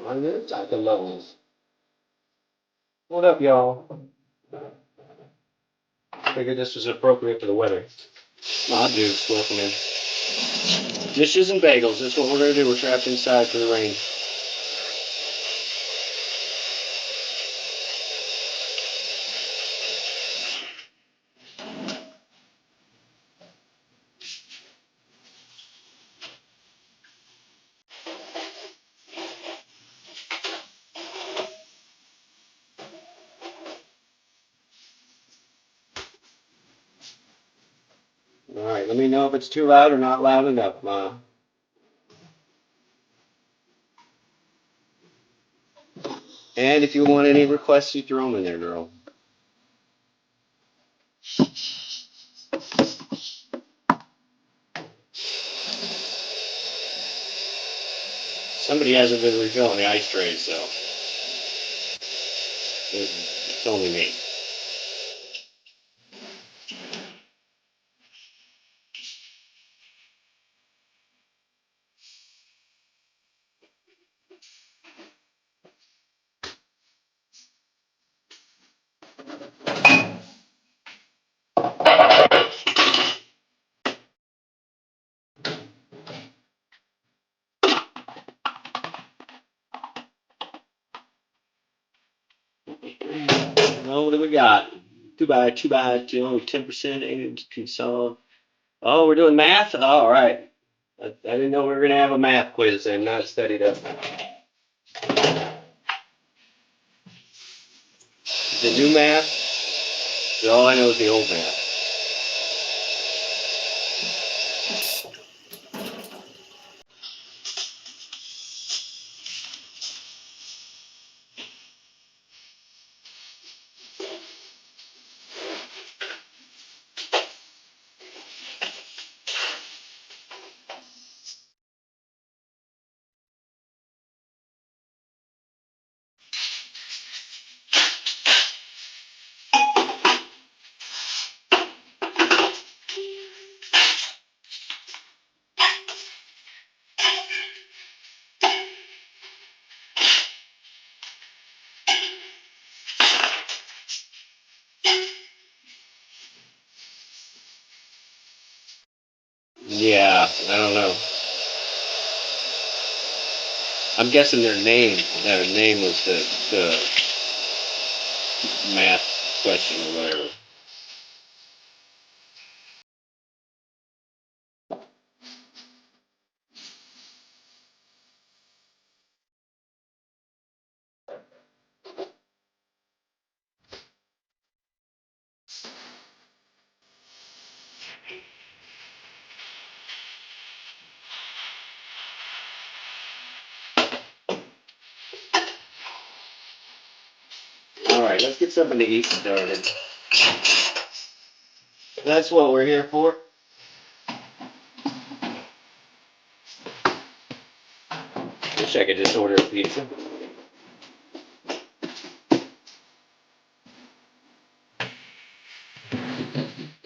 On this side, the levels. What up, y'all? Figured this was appropriate for the weather. Odd dudes, welcome in. Dishes and bagels, that's what we're gonna do. We're trapped inside for the rain. Alright, let me know if it's too loud or not loud enough, Ma. And if you want any requests, you throw them in there, girl. Somebody hasn't been refilling the ice trays, so it's only me. Well, what do we got? Too bad, 10%, 80% solve. Oh, we're doing math? All right. I didn't know we were going to have a math quiz. I'm not studied up. The new math? All I know is the old math. Yeah, I don't know. I'm guessing their name was the math question or whatever. All right, let's get something to eat started. That's what we're here for. Wish I could just order a pizza.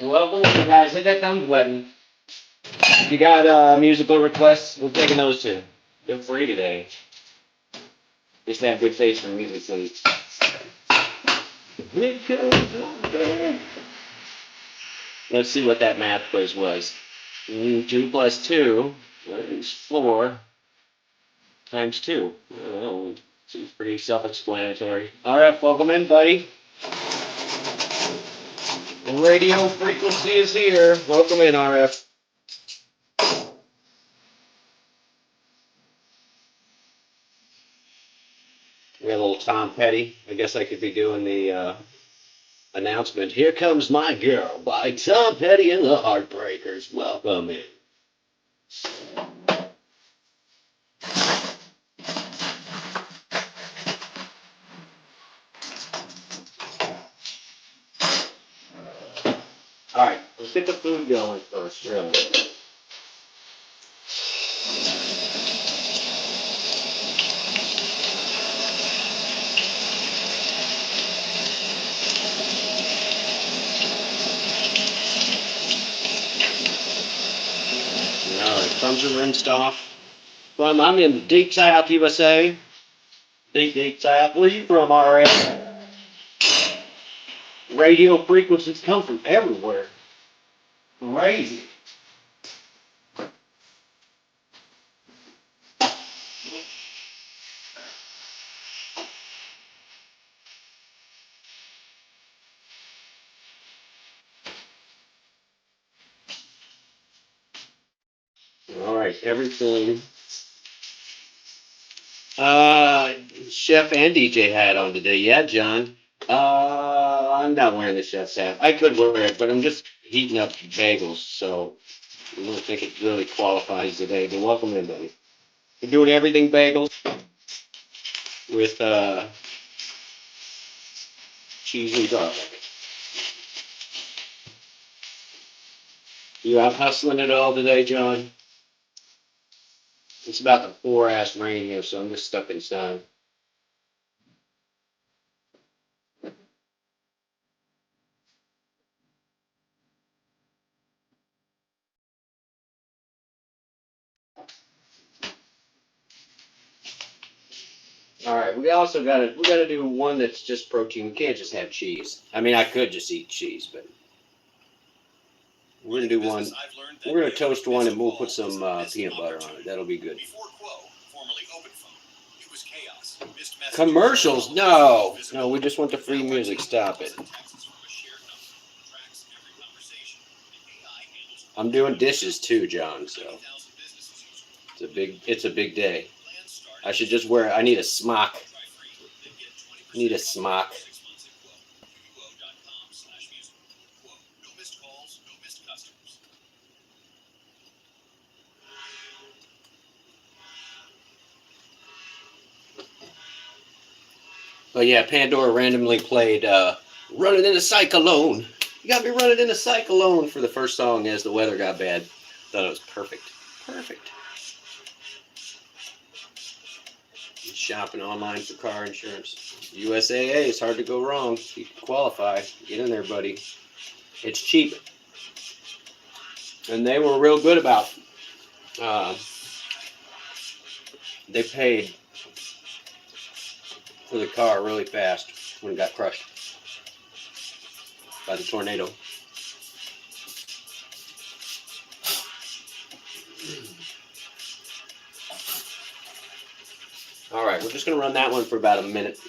Welcome, guys. Hit that thumbs button. If you got musical requests, we're taking those too. They're free today. Just have good taste for music, so Here comes the band. Let's see what that math quiz was. 2 plus 2 is 4 times 2. Oh, seems pretty self-explanatory. All right, welcome in, buddy. The radio frequency is here. Welcome in, RF. We got a little Tom Petty. I guess I could be doing the announcement. Here comes my girl by Tom Petty and the Heartbreakers. Welcome in. All right, let's get the food going first, really. All right, thumbs are rinsed off. Well, I'm in Deep South, USA. Deep South. Where you from, RF? Radio frequencies come from everywhere. Crazy. All right, everything. Chef and DJ hat on today. Yeah, John. I'm not wearing the chef's hat. I could wear it, but I'm just heating up bagels, so I don't think it really qualifies today. But welcome in, buddy. We're doing everything bagels with cheese and garlic. You out hustling it all today, John? It's about to pour ass rain here, so I'm just stuck inside. All right, we gotta do one that's just protein. We can't just have cheese. I mean, I could just eat cheese, but we're gonna do one. We're gonna toast one, and we'll put some peanut butter on it. That'll be good. Commercials? No, no. We just want the free music. Stop it. I'm doing dishes too, John. So it's a big day. I should just wear. I need a smock. Need a smock. But yeah, Pandora randomly played "Running in a Cyclone." You got me running in a cyclone for the first song as the weather got bad. Thought it was perfect. Perfect. Shopping online for car insurance. USAA, it's hard to go wrong. You can qualify. Get in there, buddy. It's cheap. And they were real good about they paid for the car really fast when it got crushed by the tornado. All right, we're just going to run that one for about a minute.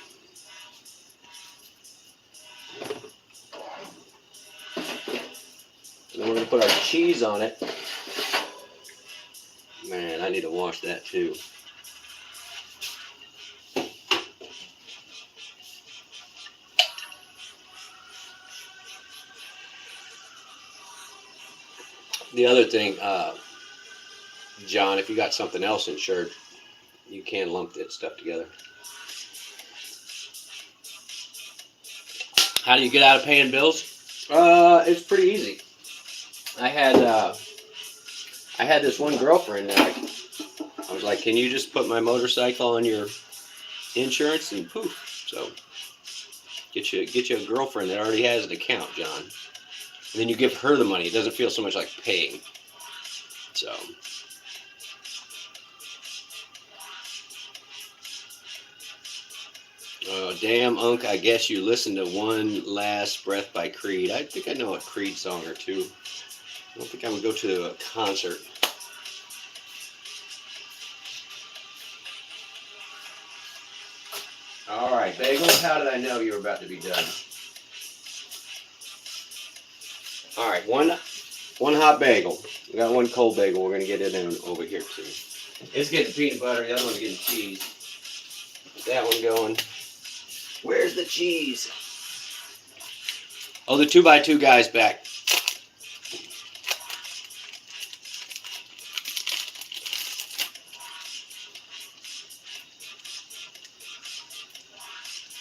And then we're going to put our cheese on it. Man, I need to wash that too. The other thing, John, if you got something else insured, you can lump that stuff together. How do you get out of paying bills? It's pretty easy. I had this one girlfriend that I was like, can you just put my motorcycle on your insurance? And poof. So get you a girlfriend that already has an account, John. And then you give her the money. It doesn't feel so much like paying. So Damn, Unc, I guess you listened to One Last Breath by Creed. I think I know a Creed song or two. I don't think I would go to a concert. All right, Bagels, how did I know you were about to be done? All right, one hot bagel. We got one cold bagel. We're going to get it in over here, too. It's getting peanut butter. The other one's getting cheese. Get that one going. Where's the cheese? Oh, the 2x2 guy's back.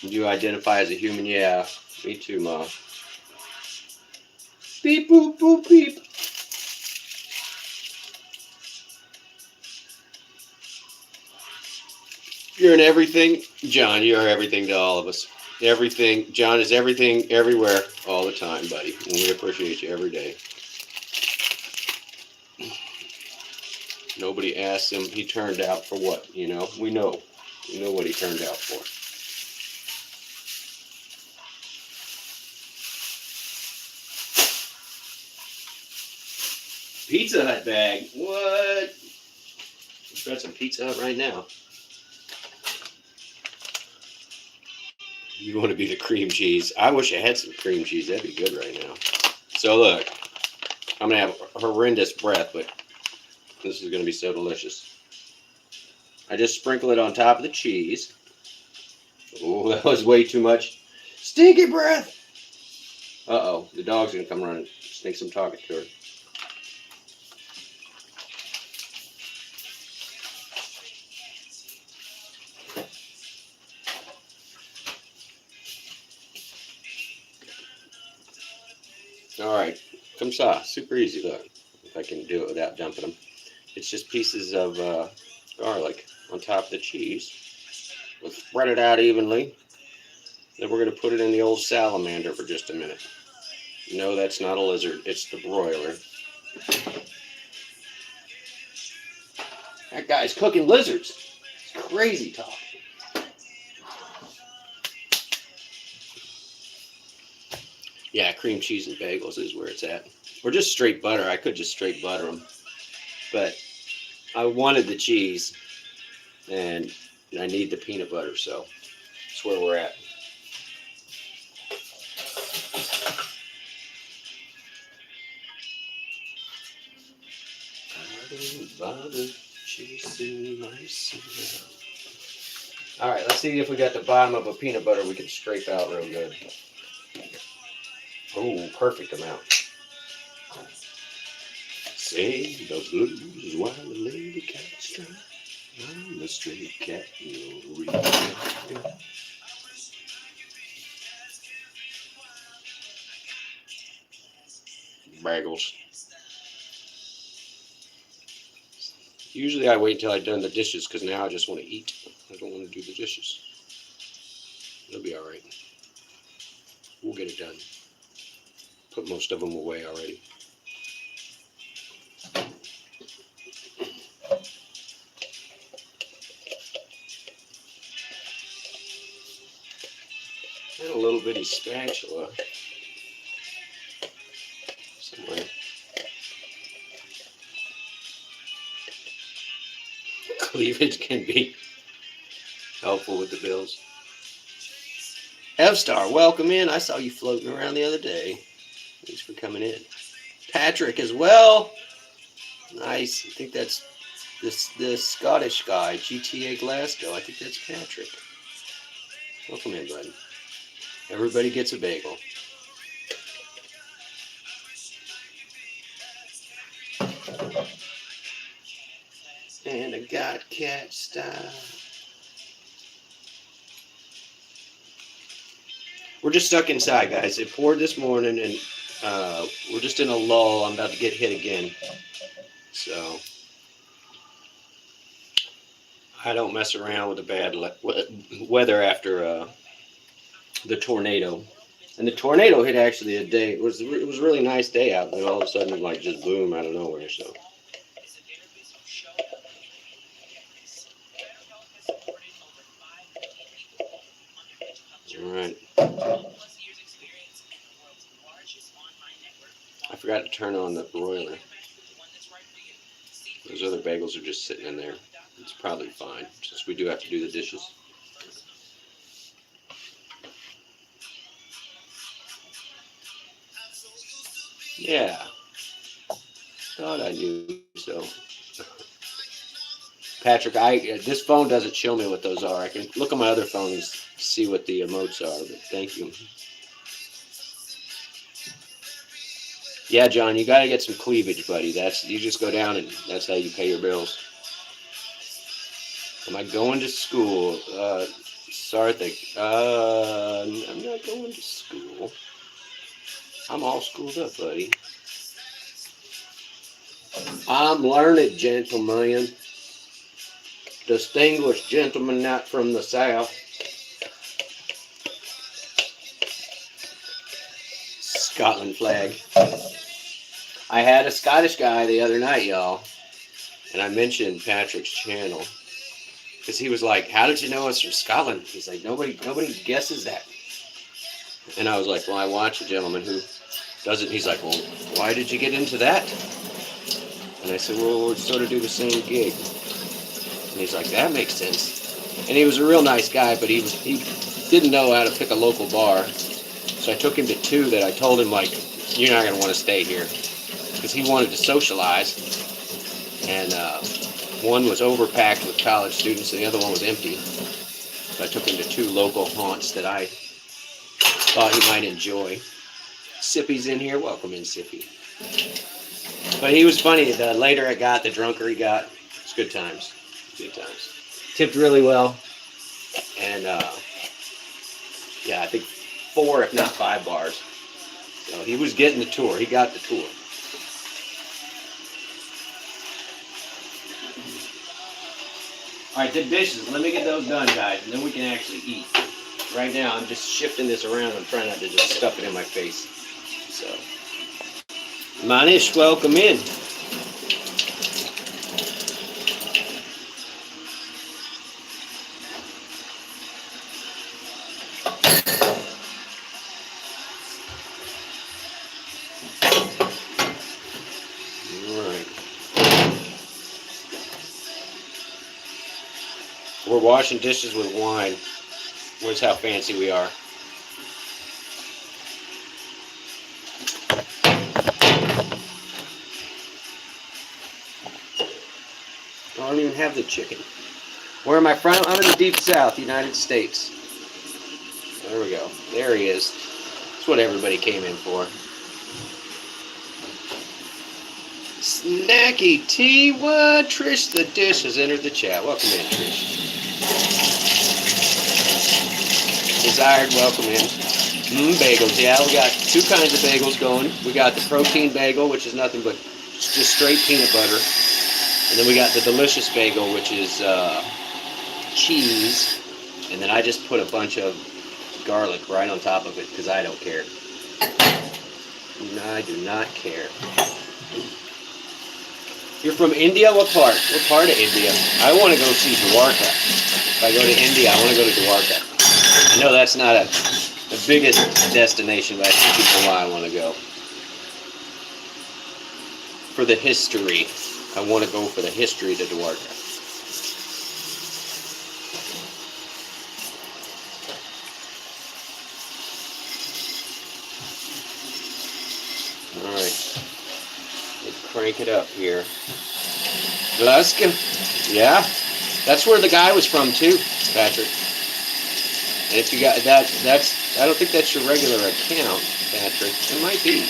You identify as a human? Yeah, me too, Ma. Beep, boop, boop, beep. You're in everything. John, you are everything to all of us. Everything. John is everything, everywhere, all the time, buddy. And we appreciate you every day. Nobody asked him. He turned out for what, you know? We know. We know what he turned out for. Pizza Hut bag. What? Let's grab some Pizza Hut right now. You want to be the cream cheese. I wish I had some cream cheese. That'd be good right now. So look, I'm going to have horrendous breath, but this is going to be so delicious. I just sprinkle it on top of the cheese. Oh, that was way too much. Stinky breath. Uh-oh, the dog's going to come running. Thinks I'm talking to her. All right, come saw. Super easy, look. If I can do it without dumping them. It's just pieces of garlic on top of the cheese. We'll spread it out evenly. Then we're going to put it in the old salamander for just a minute. No, that's not a lizard. It's the broiler. That guy's cooking lizards. It's crazy talk. Yeah, cream cheese and bagels is where it's at. Or just straight butter. I could just straight butter them. But I wanted the cheese, and I need the peanut butter, so that's where we're at. All right, let's see if we got the bottom of a peanut butter we can scrape out real good. Oh, perfect amount. Say the blues while the lady cat's dry. I'm a stray cat, no reason. Bagels. Usually I wait until I've done the dishes because now I just want to eat. I don't want to do the dishes. It'll be all right. We'll get it done. Put most of them away already. And a little bitty spatula somewhere. Cleavage can be helpful with the bills. F-Star, welcome in. I saw you floating around the other day. Thanks for coming in. Patrick as well. Nice. I think that's this Scottish guy, GTA Glasgow. I think that's Patrick. Welcome in, buddy. Everybody gets a bagel. And I got cat style. We're just stuck inside, guys. It poured this morning, and we're just in a lull. I'm about to get hit again. So I don't mess around with the bad weather after the tornado. And the tornado hit actually a day. It was a really nice day out, and then all of a sudden, like, just boom out of nowhere. So. All right. I forgot to turn on the broiler. Those other bagels are just sitting in there. It's probably fine, since we do have to do the dishes. Yeah, thought I knew so. Patrick, this phone doesn't show me what those are. I can look on my other phone and see what the emotes are, but thank you. Yeah, John, you got to get some cleavage, buddy. You just go down and that's how you pay your bills. Am I going to school? Sarthik, I'm not going to school. I'm all schooled up, buddy. I'm learned, gentleman. Distinguished gentleman not from the South. Scotland flag. I had a Scottish guy the other night, y'all, and I mentioned Patrick's channel because he was like, "How did you know it's from Scotland?" He's like, "Nobody guesses that." And I was like, "Well, I watch a gentleman who does it." He's like, "Well, why did you get into that?" And I said, "Well, we sort of do the same gig." And he's like, "That makes sense." And he was a real nice guy, but he didn't know how to pick a local bar. So I took him to two that I told him, like, "You're not gonna want to stay here," because he wanted to socialize. And one was overpacked with college students, and the other one was empty. So I took him to two local haunts that I thought he might enjoy. Sippy's in here. Welcome in, Sippy. But he was funny. The later I got, the drunker he got. It's good times. Good times. Tipped really well. And yeah, I think 4, if not 5 bars. So he was getting the tour. He got the tour. All right, the dishes. Let me get those done, guys, and then we can actually eat. Right now, I'm just shifting this around. I'm trying not to just stuff it in my face. So, Manish, welcome in. All right. We're washing dishes with wine. Where's how fancy we are. I don't even have the chicken. Where am I from? I'm in the deep south, United States. There we go. There he is. That's what everybody came in for. Snacky T. What? Trish the Dish has entered the chat. Welcome in, Trish. Desired, welcome in. Bagels. Yeah, we got 2 kinds of bagels going. We got the protein bagel, which is nothing but just straight peanut butter. And then we got the delicious bagel, which is cheese. And then I just put a bunch of garlic right on top of it because I don't care. I do not care. You're from India? What part? What part of India? I want to go see Dwarka. If I go to India, I want to go to Dwarka. I know that's not the biggest destination, but I think you know why I want to go. For the history. I want to go for the history to Dwarka. Alright. Let's crank it up here. Glasgow. Yeah. That's where the guy was from too, Patrick. And if you got I don't think that's your regular account, Patrick. It might be.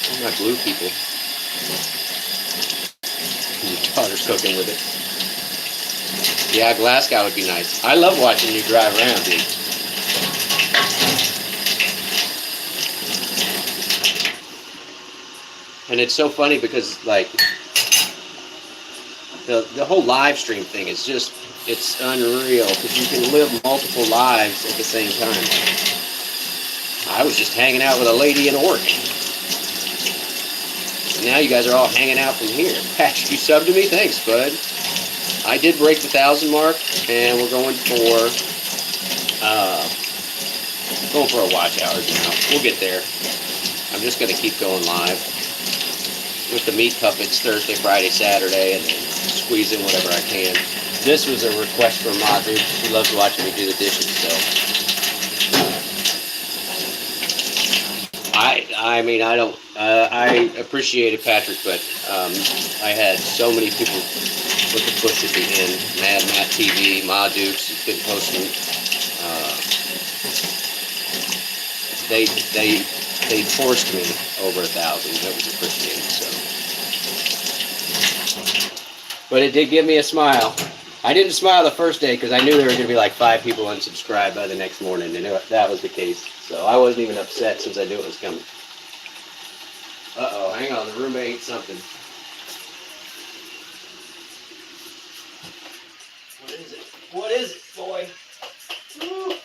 Oh, my blue people. Your daughter's cooking with it. Yeah, Glasgow would be nice. I love watching you drive around, dude. And it's so funny because, like, the whole live stream thing is just, it's unreal because you can live multiple lives at the same time. I was just hanging out with a lady in Oregon. And now you guys are all hanging out from here. Patrick, you subbed to me? Thanks, bud. I did break the 1,000 mark, and we're going for Going for a watch hours now. We'll get there. I'm just going to keep going live with the meat puppets Thursday, Friday, Saturday, and then squeeze in whatever I can. This was a request from Madu. She loves watching me do the dishes, so. I mean, I don't, I appreciate it, Patrick, but I had so many people with the push at the end. Mad Matt TV, Ma Dukes has been posting. They forced me over 1,000. That was appreciated. So, but it did give me a smile. I didn't smile the first day because I knew there were going to be like 5 people unsubscribed by the next morning, and that was the case. So I wasn't even upset since I knew it was coming. Uh-oh, hang on, the roommate ate something. What is it? What is it, boy? Woo.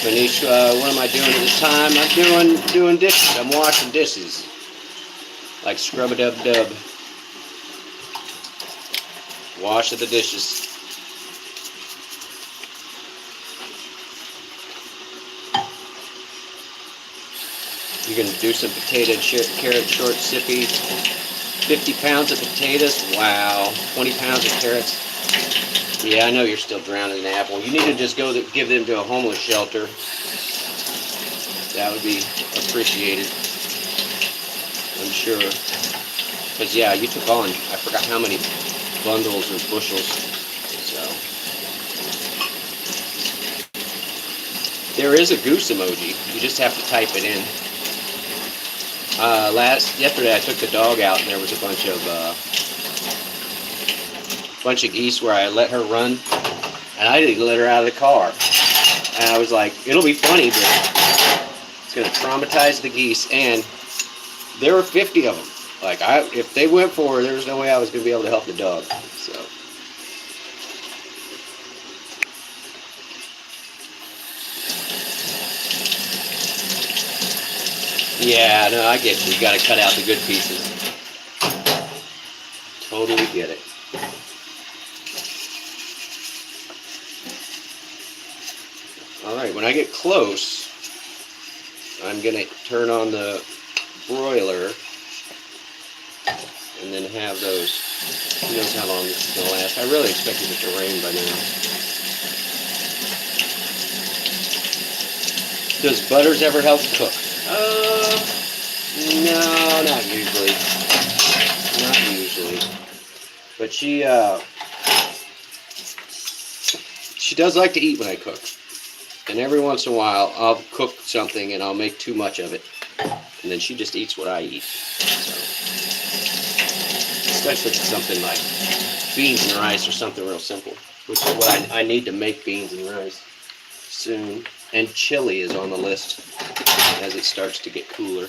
Manish, what am I doing at this time? I'm doing dishes. I'm washing dishes. Like scrub-a-dub-dub. Wash of the dishes. You can do some potato and carrot short sippy. 50 pounds of potatoes. Wow. 20 pounds of carrots. Yeah, I know you're still drowning in apple. You need to just go give them to a homeless shelter. That would be appreciated, I'm sure. Because, yeah, you took on, I forgot how many bundles or bushels. So, there is a goose emoji. You just have to type it in. Yesterday I took the dog out and there was a bunch of geese where I let her run, and I didn't let her out of the car. And I was like, it'll be funny, but it's going to traumatize the geese. And there were 50 of them. Like, if they went for her, there was no way I was going to be able to help the dog. So. Yeah, no, I get you. You got to cut out the good pieces. Totally get it. Alright, when I get close, I'm going to turn on the broiler and then have those. Who knows how long this is going to last. I really expected it to rain by now. Does Butters ever help cook? No, not usually. Not usually. But she does like to eat when I cook. And every once in a while, I'll cook something and I'll make too much of it. And then she just eats what I eat. So, especially if it's something like beans and rice or something real simple. Which is what I need to make, beans and rice soon. And chili is on the list as it starts to get cooler.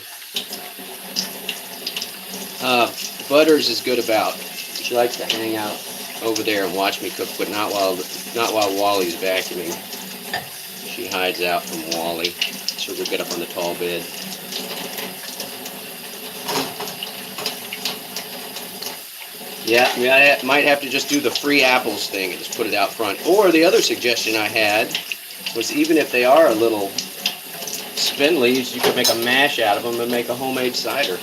Butters is good about. She likes to hang out over there and watch me cook, but not while Wally's vacuuming. She hides out from Wally. She'll go get up on the tall bed. Yeah, I might have to just do the free apples thing and just put it out front. Or the other suggestion I had was, even if they are a little spin leaves, you could make a mash out of them and make a homemade cider.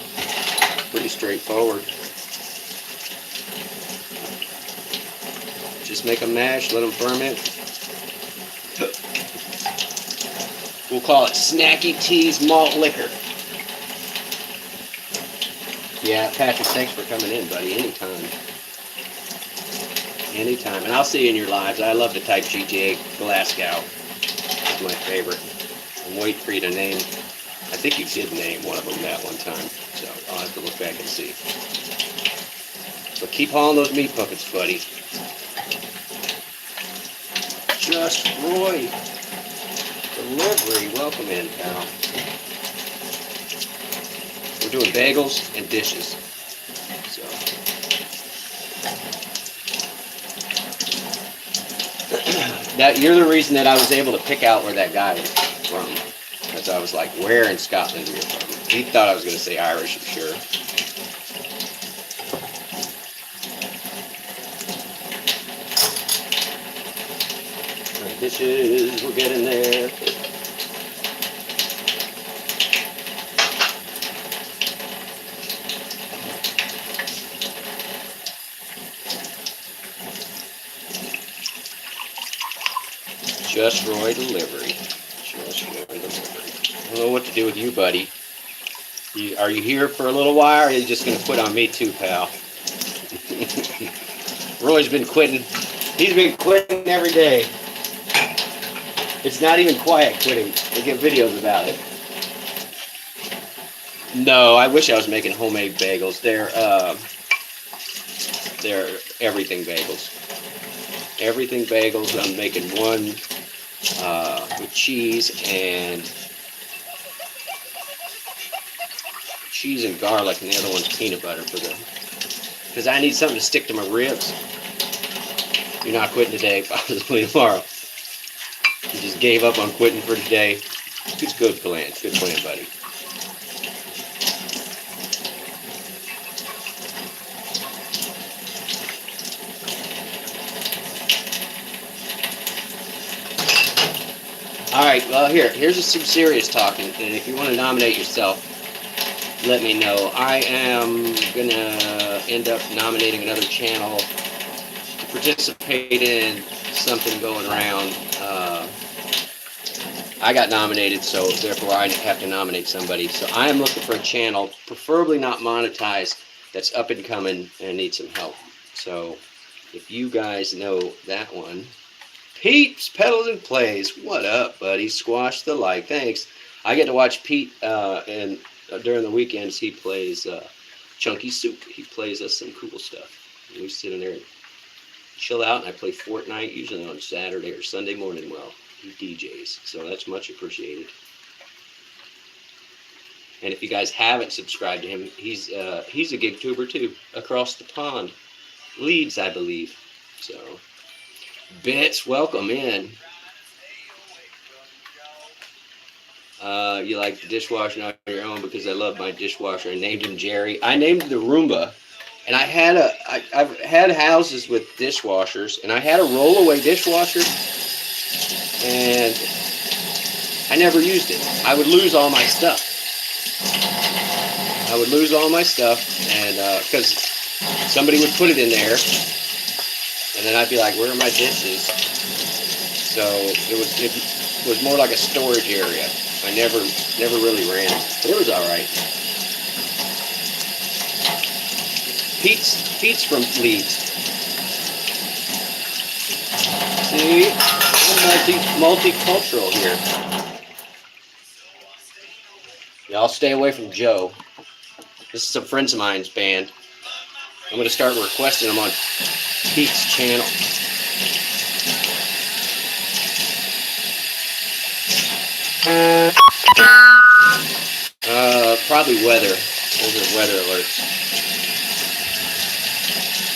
Pretty straightforward. Just make a mash, let them ferment. We'll call it Snacky Tea's Malt Liquor. Yeah, Patrick, thanks for coming in, buddy. Anytime. Anytime. And I'll see you in your lives. I love to type GTA Glasgow. It's my favorite. I'm waiting for you to name. I think you did name one of them that one time. So I'll have to look back and see. But keep hauling those meat puppets, buddy. Just Roy. Delivery. Welcome in, pal. We're doing bagels and dishes. So That you're the reason that I was able to pick out where that guy was from. Because I was like, where in Scotland are you from? He thought I was going to say Irish, I'm sure. Right, dishes, we're getting there. Just Roy delivery. Just Roy delivery. I don't know what to do with you, buddy. Are you here for a little while, or are you just going to quit on me too, pal? Roy's been quitting. He's been quitting every day. It's not even quiet quitting. They get videos about it. No, I wish I was making homemade bagels. They're everything bagels. Everything bagels. I'm making one with cheese and garlic, and the other one's peanut butter because I need something to stick to my ribs. You're not quitting today, possibly tomorrow. You just gave up on quitting for today. It's good plan. Good plan, buddy. All right, well, here's some serious talking, and if you want to nominate yourself, let me know. I am going to end up nominating another channel to participate in something going around. I got nominated, so therefore I have to nominate somebody. So I am looking for a channel, preferably not monetized, that's up and coming and needs some help. So if you guys know that one, Pete's Pedals and Plays. What up, buddy? Squash the like. Thanks. I get to watch Pete and during the weekends he plays Chunky Soup. He plays us some cool stuff. And we sit in there and chill out, and I play Fortnite usually on Saturday or Sunday morning while he DJs. So that's much appreciated. And if you guys haven't subscribed to him, he's a gig tuber too, across the pond. Leeds, I believe. So Bits, welcome in. You like the dishwasher on your own? Because I love my dishwasher. I named him Jerry. I named the Roomba, and I've had houses with dishwashers, and I had a rollaway dishwasher, and I never used it. I would lose all my stuff. And because somebody would put it in there, and then I'd be like, "Where are my dishes?" So it was more like a storage area. I never really ran it, but it was all right. Pete's from Leeds. See, I'm multicultural here. Y'all stay away from Joe. This is some friends of mine's band. I'm gonna start requesting them on Pete's channel. Probably weather. Those are weather alerts.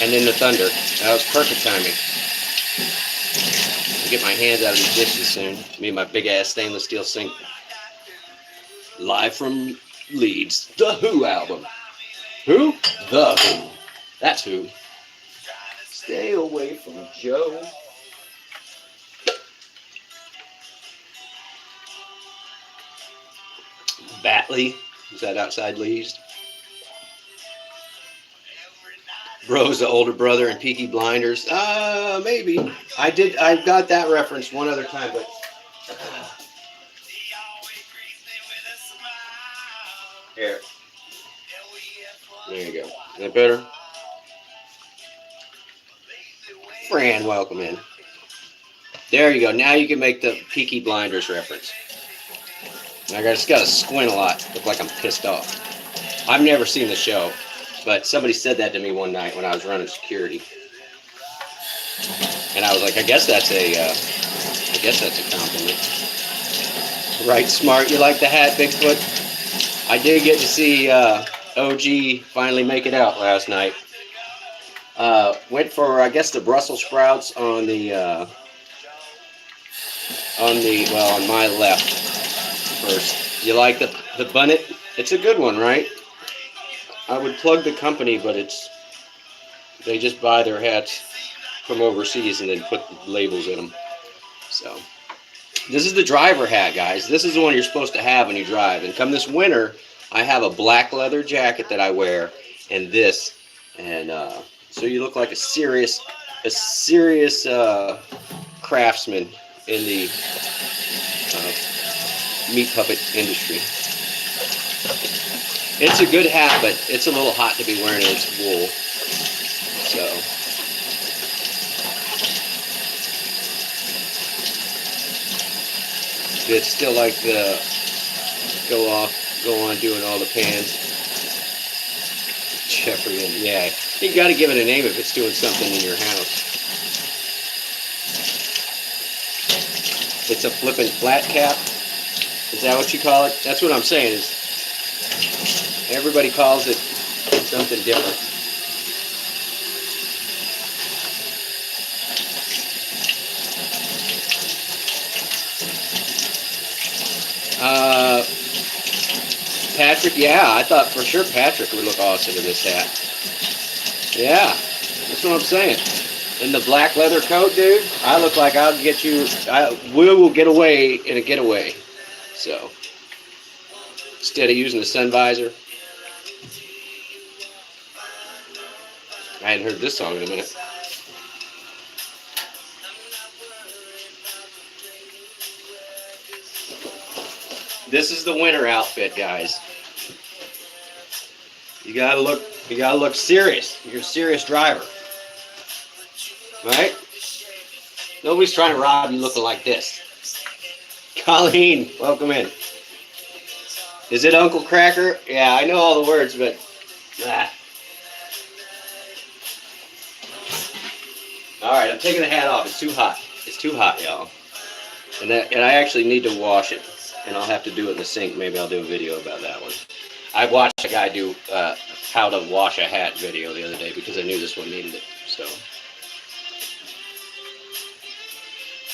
And then the thunder. That was perfect timing. I'll get my hands out of these dishes soon. Me and my big ass stainless steel sink. Live from Leeds. The Who album. Who? The Who. That's who. Stay away from Joe. Batley. Is that outside Leeds? Bro's the older brother in Peaky Blinders. Maybe. I got that reference one other time, but here. There you go. Is that better? Fran, welcome in. There you go. Now you can make the Peaky Blinders reference. I just got to squint a lot. Look like I'm pissed off. I've never seen the show, but somebody said that to me one night when I was running security, and I was like, I guess that's a compliment. Right, smart. You like the hat, Bigfoot? I did get to see OG finally make it out last night. Went for, I guess, the Brussels sprouts on the on the, well, on my left first. You like the bunnet? It's a good one, right? I would plug the company, but they just buy their hats from overseas and then put labels in them. So this is the driver hat, guys. This is the one you're supposed to have when you drive. And come this winter, I have a black leather jacket that I wear, and this, and so you look like a serious craftsman in the meat puppet industry. It's a good hat, but it's a little hot to be wearing it. It's wool, so. It's still like the go on doing all the pans. Jeffrey, and yeah, you got to give it a name if it's doing something in your house. It's a flippin' flat cap. Is that what you call it? That's what I'm saying. Is everybody calls it something different. Patrick, yeah, I thought for sure Patrick would look awesome in this hat. Yeah, that's what I'm saying. In the black leather coat, dude, I look like I'll get you. We will get away in a getaway. So instead of using the sun visor, I hadn't heard this song in a minute. This is the winter outfit, guys. You gotta look serious. You're a serious driver, right? Nobody's trying to rob you looking like this. Colleen, welcome in. Is it Uncle Cracker? Yeah, I know all the words, but All right, I'm taking the hat off. It's too hot. It's too hot, y'all. And I actually need to wash it, and I'll have to do it in the sink. Maybe I'll do a video about that one. I watched a guy do how to wash a hat video the other day because I knew this one needed it. So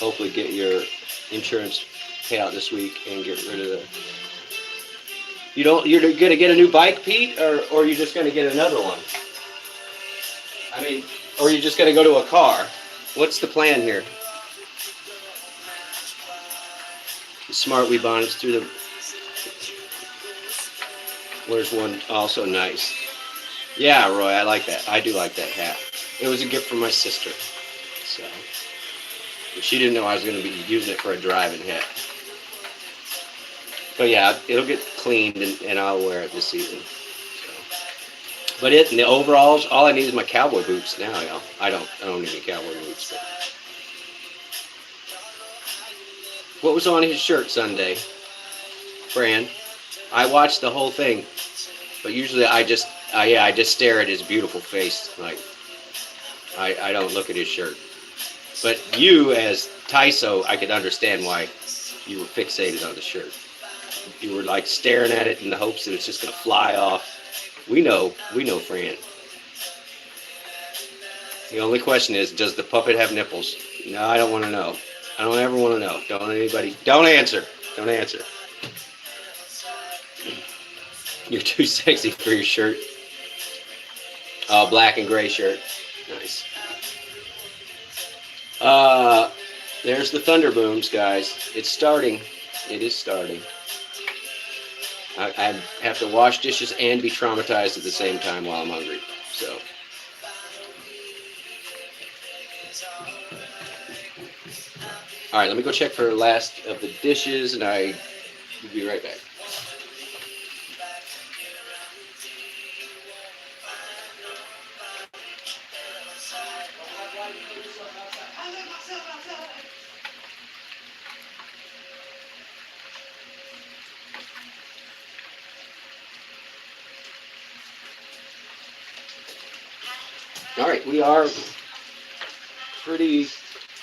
hopefully get your insurance payout this week and get rid of the. You're gonna get a new bike, Pete, or you're just gonna get another one? I mean, or you're just gonna go to a car? What's the plan here? The smart wee bonnets through the. Where's one also nice? Yeah, Roy, I like that. I do like that hat. It was a gift from my sister. So she didn't know I was going to be using it for a driving hat. But yeah, it'll get cleaned and I'll wear it this season. So. But in the overalls, all I need is my cowboy boots now, y'all. I don't need any cowboy boots. But. What was on his shirt Sunday, Fran? I watched the whole thing, but usually I just stare at his beautiful face. Like I don't look at his shirt. But you, as Tyso, I could understand why you were fixated on the shirt. You were like staring at it in the hopes that it's just gonna fly off. We know, Fran. The only question is, does the puppet have nipples? No, I don't want to know. I don't ever want to know. Don't answer. Don't answer. You're too sexy for your shirt. Oh, black and gray shirt. Nice. There's the thunder booms, guys. It's starting. It is starting. I have to wash dishes and be traumatized at the same time while I'm hungry. So. All right, let me go check for the last of the dishes, and I will be right back. All right, we are pretty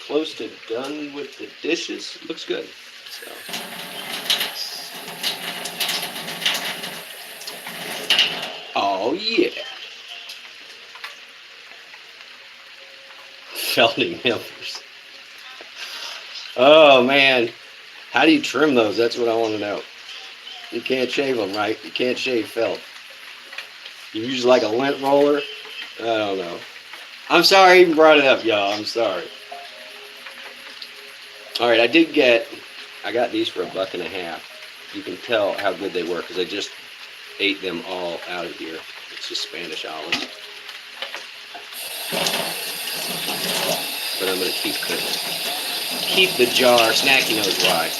close to done with the dishes. Looks good. So. Oh yeah. Founding members. Oh man, how do you trim those? That's what I want to know. You can't shave them, right? You can't shave felt. You use like a lint roller. I don't know. I'm sorry I even brought it up, y'all. I'm sorry. All right, I got these for $1.50. You can tell how good they were because I just ate them all out of here. It's just Spanish olives. But I'm gonna keep the jar. Snacky knows why.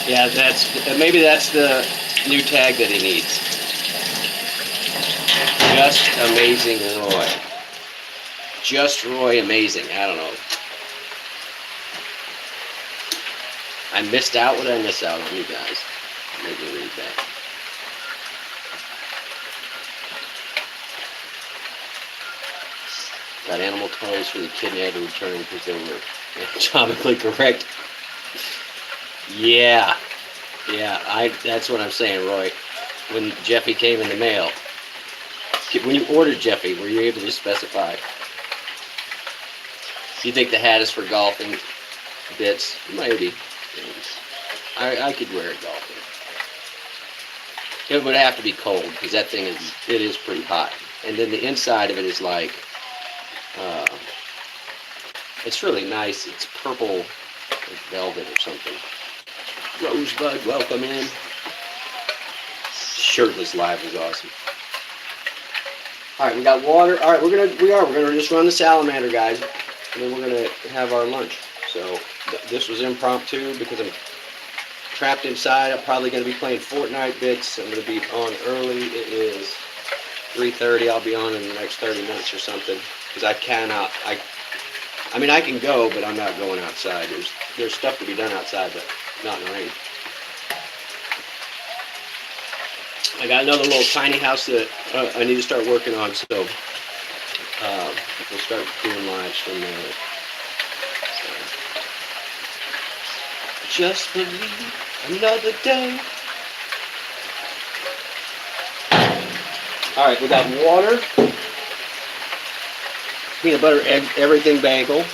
Yeah, maybe that's the new tag that he needs. Just amazing Roy. Just Roy amazing. I don't know. I missed out. What did I miss out on, you guys? Let me read that. Got animal toys for the kid had to return because they were anatomically correct. Yeah. That's what I'm saying, Roy. When Jeffy came in the mail, when you ordered Jeffy, were you able to specify? Do you think the hat is for golfing bits? Maybe. I could wear it golfing. It would have to be cold because that thing is pretty hot. And then the inside of it is like, it's really nice. It's purple, like velvet or something. Rosebud, welcome in. Shirtless live was awesome. All right, we got water. All right, we're gonna just run the salamander, guys, and then we're gonna have our lunch. So this was impromptu because I'm trapped inside. I'm probably gonna be playing Fortnite bits. I'm gonna be on early. It is 3:30. I'll be on in the next 30 minutes or something because I cannot. I mean, I can go, but I'm not going outside. There's stuff to be done outside, but not in the rain. I got another little tiny house that I need to start working on, so we'll start doing lives from there. So, just believe another day. All right, we got water, peanut butter, egg, everything bagel.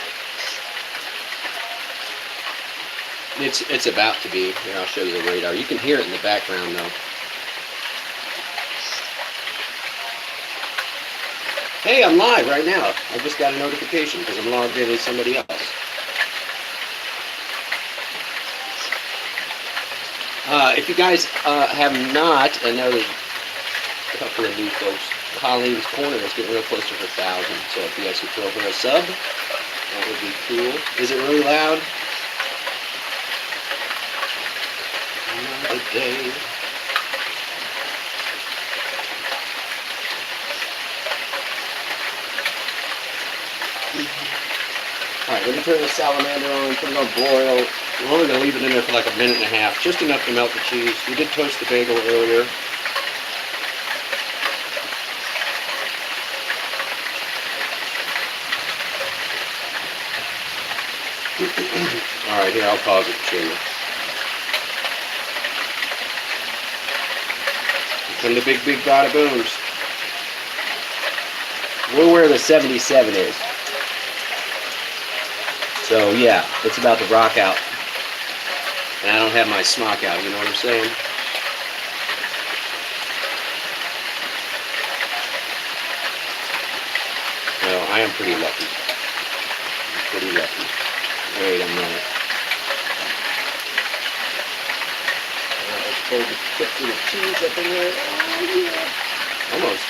It's about to be. Here, I'll show you the radar. You can hear it in the background, though. Hey, I'm live right now. I just got a notification because I'm logged in as somebody else. If you guys have not, I know there's a couple of new folks. Colleen's Corner is getting real close to her 1,000, so if you guys could throw her a sub, that would be cool. Is it really loud? Another day. Alright, let me turn the salamander on, put it on broil. We're only going to leave it in there for like 1.5 minutes, just enough to melt the cheese. We did toast the bagel earlier. Alright, here, I'll pause it to show you. From the big bada booms. We're where the 77 is. So yeah, it's about to rock out. And I don't have my smock out, you know what I'm saying? Well, I am pretty lucky. Pretty lucky. Wait a minute. Let's pull the chips of the cheese up in there. Oh yeah. Almost.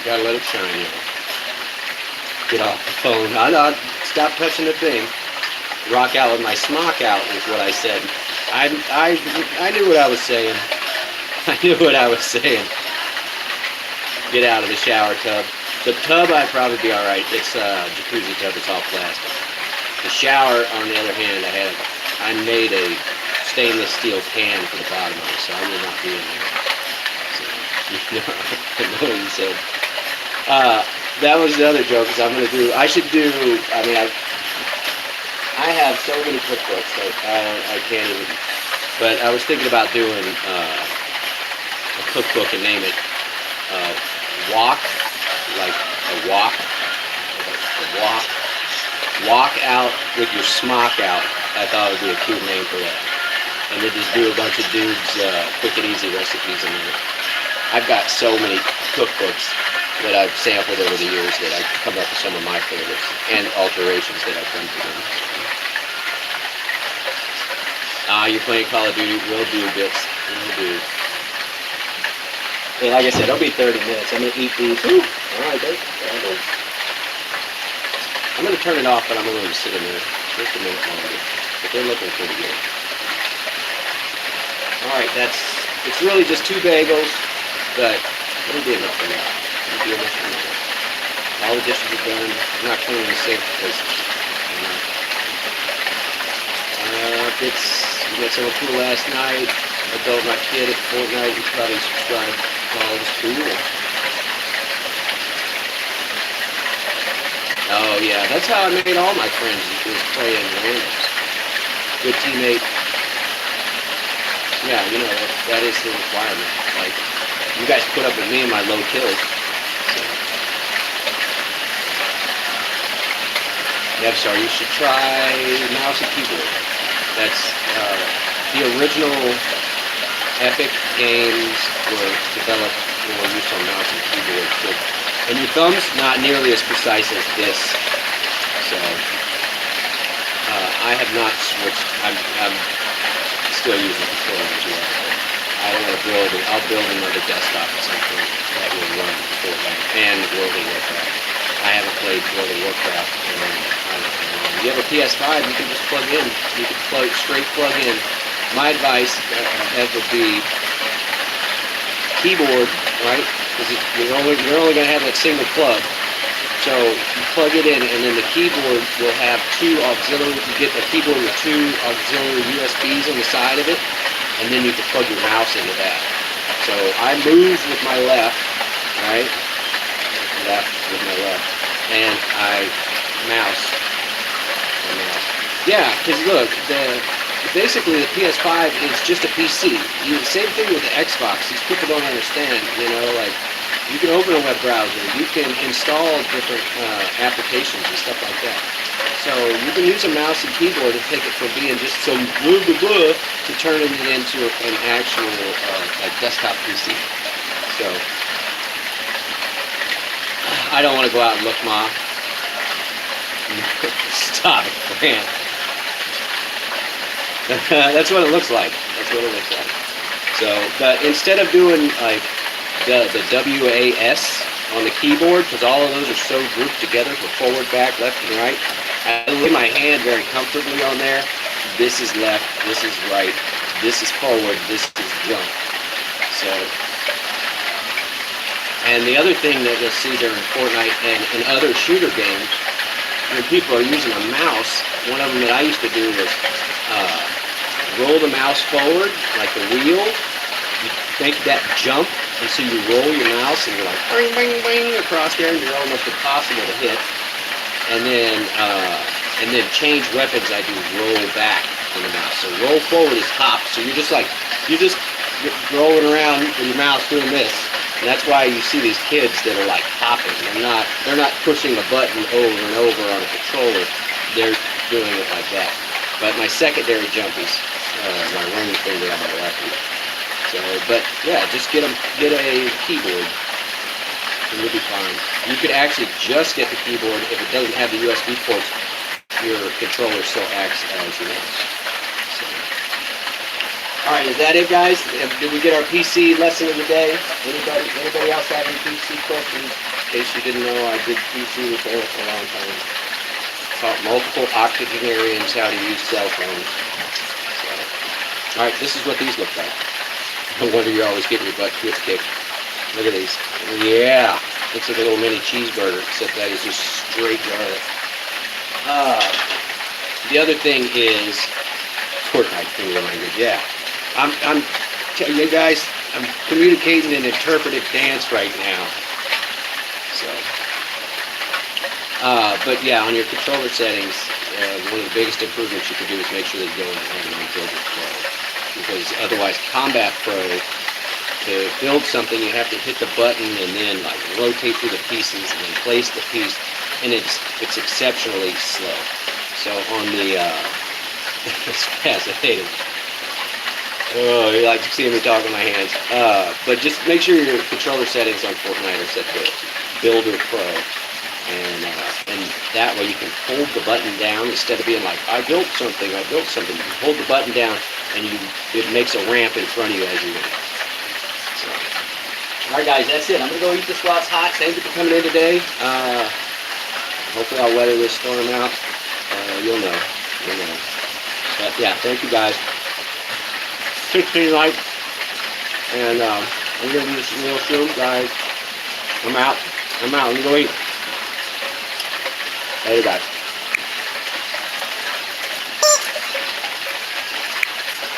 Gotta let it shine, y'all. Get off the phone. Stop touching the thing. Rock out with my smock out is what I said. I knew what I was saying. I knew what I was saying. Get out of the shower tub. The tub, I'd probably be all right. It's a jacuzzi tub. It's all plastic. The shower, on the other hand, I made a stainless steel can for the bottom of it, so I will not be in there. So, I know what you said. that was the other joke. Is I should do. I mean, I have so many cookbooks that I can't even. But I was thinking about doing a cookbook and name it Walk, like a walk, walk out with your smock out. I thought it would be a cute name for that. And then just do a bunch of dudes quick and easy recipes in there. I've got so many cookbooks that I've sampled over the years that I've come up with some of my favorites and alterations that I've done to them. You're playing Call of Duty. Will do, bits. Will do. And like I said, it'll be 30 minutes. I'm going to eat these. Ooh. All right, there you go. I'm going to turn it off, but I'm going to sit in there just a minute longer. But they're looking pretty good. All right, it's really just 2 bagels, but it'll be enough for now. It'll be enough for now. All the dishes are done. I'm not cleaning the sink because we got someone cool last night. I told my kid at Fortnite, he's probably subscribed. Oh, it's cool. Oh yeah, that's how I made all my friends. Was playing randoms. Good teammate. Yeah, you know that is the requirement. Like you guys put up with me and my low kills. So. Yeah, I'm sorry. You should try mouse and keyboard. That's the original Epic games were developed for use on mouse and keyboard. And your thumb's not nearly as precise as this. So I have not switched. I'm still using the controller as well. I want to build it. I'll build another desktop at some point that will run Fortnite and World of Warcraft. I haven't played World of Warcraft in I don't know. If you have a PS5, you can just plug in. You can straight plug in. My advice would be keyboard, right? Because you're only going to have that single plug. So you plug it in, and then the keyboard will have 2 auxiliary. You get a keyboard with 2 auxiliary USBs on the side of it, and then you can plug your mouse into that. So I move with my left, right? Left with my left, and I mouse. Yeah, because look, basically the PS5 is just a PC. Same thing with the Xbox. These people don't understand, like you can open a web browser, you can install different applications and stuff like that. So you can use a mouse and keyboard to take it from being just some blah blah blah to turning it into an actual like desktop PC. So I don't want to go out and look, Ma. Stop it, man. That's what it looks like. That's what it looks like. So, but instead of doing like the WAS on the keyboard, because all of those are so grouped together for forward, back, left, and right, I lay my hand very comfortably on there. This is left, this is right, this is forward, this is jump. So, and the other thing that you'll see during Fortnite and in other shooter games, when people are using a mouse, one of them that I used to do was roll the mouse forward, like the wheel. You make that jump, and so you roll your mouse, and you're like, bing, bing, bing, across there, and you're almost impossible to hit. And then change weapons, I do roll back on the mouse. So roll forward is hop, so you're just rolling around with your mouse doing this. And that's why you see these kids that are like hopping. They're not pushing a button over and over on a controller. They're doing it like that. But my secondary jump is my ring finger on my left. So, but yeah, just get a keyboard, and you'll be fine. You could actually just get the keyboard if it doesn't have the USB ports. Your controller still acts as your mouse. So. All right, is that it, guys? Did we get our PC lesson of the day? Anybody else have any PC questions? In case you didn't know, I did PC repair for a long time. Taught multiple octogenarians how to use cell phones. So. All right, this is what these look like. No wonder you're always getting your butt kicked. Look at these. Yeah, looks like a little mini cheeseburger, except that is just straight garlic. The other thing is Fortnite finger language. Yeah, I'm telling you guys, I'm communicating an interpretive dance right now. So But yeah, on your controller settings, one of the biggest improvements you can do is make sure that you don't have it on Builder Pro. Because otherwise, Combat Pro, to build something, you have to hit the button and then like rotate through the pieces and then place the piece, and it's exceptionally slow. So on the it's fascinating. Oh, you like to see me talk with my hands. But just make sure your controller settings on Fortnite are set to Builder Pro, and that way you can hold the button down instead of being like, I built something. You can hold the button down, and it makes a ramp in front of you as you go. So, all right, guys, that's it. I'm gonna go eat this while it's hot. Thank you for coming in today. Hopefully, I'll weather this storm out. You'll know. But yeah, thank you guys. 16 likes, and we're gonna do this real soon, guys. I'm out. I'm gonna go eat. Later, guys.